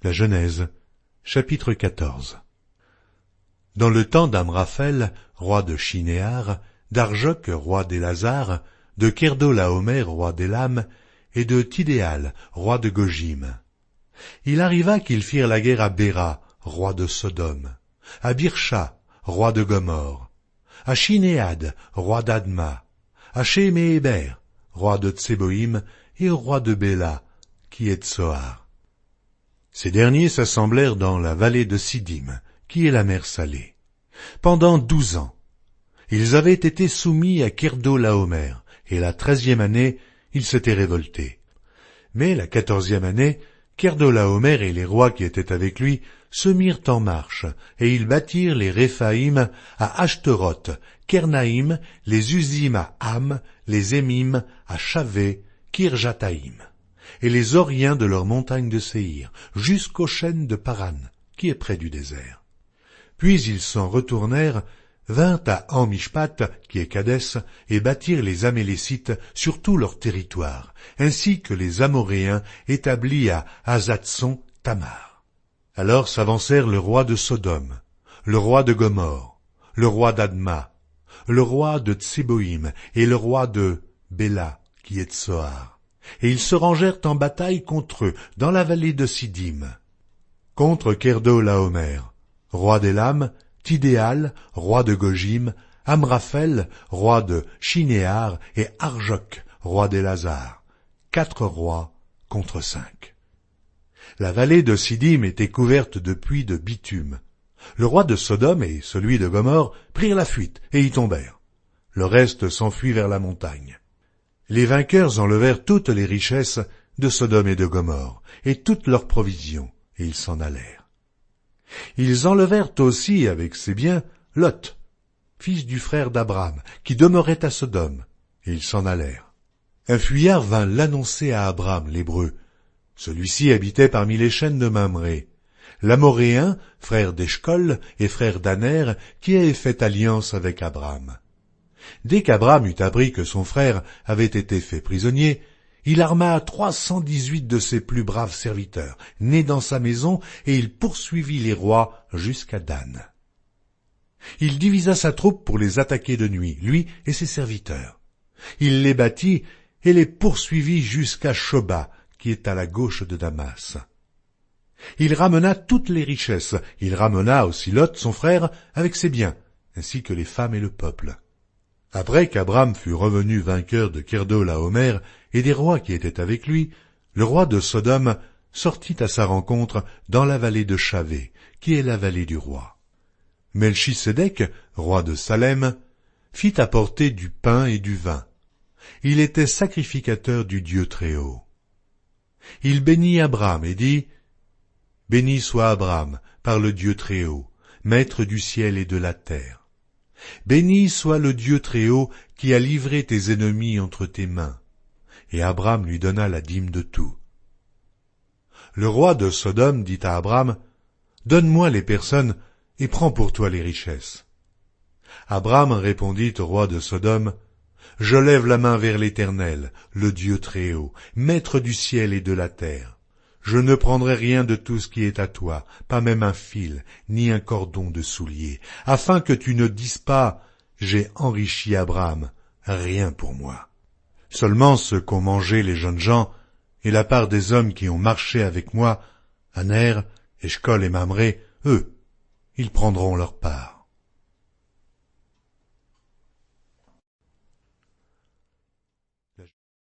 La Genèse, chapitre 14. Dans le temps d'Amraphel, roi de Shinéar, d'Arjoc, roi d'Élazar, de Kerdolaomer, roi d'Élam, et de Tidéal, roi de Gojim. Il arriva qu'ils firent la guerre à Béra, roi de Sodome, à Birsha, roi de Gomorre, à Shinéad, roi d'Adma, à Sheméhéber, roi de Tseboïm, et au roi de Béla, qui est Tsoar. Ces derniers s'assemblèrent dans la vallée de Siddim, qui est la mer Salée. Pendant 12 ans, ils avaient été soumis à Kerdolaomer, et la 13e année, ils s'étaient révoltés. Mais la 14e année, Kerdolaomer et les rois qui étaient avec lui se mirent en marche, et ils bâtirent les Réphaïm à Ashteroth, Kernaïm, les Uzim à Ham, les Émim à Shavé, Kirjataïm, et les Oriens de leurs montagnes de Séhir, jusqu'aux chênes de Paran, qui est près du désert. Puis ils s'en retournèrent, vinrent à Amishpat, qui est Kadès, et bâtirent les Amélécites sur tout leur territoire, ainsi que les Amoréens établis à Hazatson Tamar. Alors s'avancèrent le roi de Sodome, le roi de Gomorre, le roi d'Adma, le roi de Tseboïm et le roi de Béla, qui est Tsoar, et ils se rangèrent en bataille contre eux dans la vallée de Siddim. Contre Kerdolaomer, roi d'Élam, Tidéal, roi de Gojim, Amraphel, roi de Shinéar, et Arjoc, roi d'Élazar, 4 rois contre 5. La vallée de Siddim était couverte de puits de bitume. Le roi de Sodome et celui de Gomorre prirent la fuite et y tombèrent. Le reste s'enfuit vers la montagne. Les vainqueurs enlevèrent toutes les richesses de Sodome et de Gomorre, et toutes leurs provisions, et ils s'en allèrent. Ils enlevèrent aussi avec ses biens Lot, fils du frère d'Abram, qui demeurait à Sodome, et ils s'en allèrent. Un fuyard vint l'annoncer à Abram, l'Hébreu. Celui-ci habitait parmi les chênes de Mamré, l'Amoréen, frère d'Eshcol et frère d'Aner, qui avait fait alliance avec Abram. Dès qu'Abram eut appris que son frère avait été fait prisonnier, il arma 318 de ses plus braves serviteurs, nés dans sa maison, et il poursuivit les rois jusqu'à Dan. Il divisa sa troupe pour les attaquer de nuit, lui et ses serviteurs. Il les battit et les poursuivit jusqu'à Shoba, qui est à la gauche de Damas. Il ramena toutes les richesses, il ramena aussi Lot, son frère, avec ses biens, ainsi que les femmes et le peuple. Après qu'Abram fut revenu vainqueur de Kerdolaomer et des rois qui étaient avec lui, le roi de Sodome sortit à sa rencontre dans la vallée de Shavé, qui est la vallée du roi. Melchisédek, roi de Salem, fit apporter du pain et du vin. Il était sacrificateur du Dieu Très-Haut. Il bénit Abram et dit : « Béni soit Abram par le Dieu Très-Haut, maître du ciel et de la terre. Béni soit le Dieu Très-Haut qui a livré tes ennemis entre tes mains. » Et Abram lui donna la dîme de tout. Le roi de Sodome dit à Abram : « Donne-moi les personnes et prends pour toi les richesses. » Abram répondit au roi de Sodome : « Je lève la main vers l'Éternel, le Dieu Très-Haut, maître du ciel et de la terre. Je ne prendrai rien de tout ce qui est à toi, pas même un fil, ni un cordon de soulier, afin que tu ne dises pas : j'ai enrichi Abram, rien pour moi. Seulement ce qu'ont mangé les jeunes gens, et la part des hommes qui ont marché avec moi, Aner, Eshcol et Mamré, eux, ils prendront leur part.